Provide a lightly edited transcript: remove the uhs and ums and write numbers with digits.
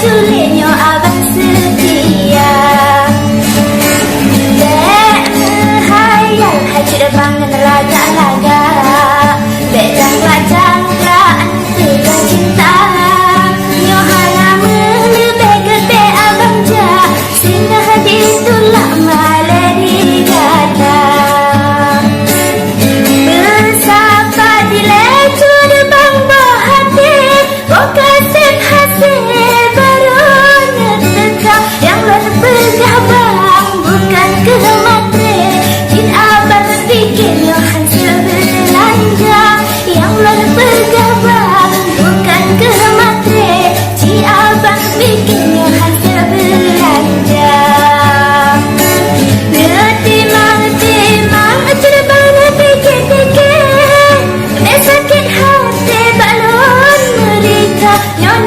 culenya abang setia. Dek menghayal hati abang dan laga-laga. Dek jangkla-jangklaan tegang cinta. Nyo hana melebih gede abang jah. Singgah hati itulah maleri gada. Bersapa di lecur bang bahati. Kasih hasil baru nyeteka. Yang lain pegah bang bukan ke matre. Jin abang bikin yang hasil belanja. Yang lain pegah bang bukan ke matre. Jin abang bikin yang hasil belanja. Ngetimang-timang cerbang pikir-pikir. Nek sakit hati balon mereka. Nyon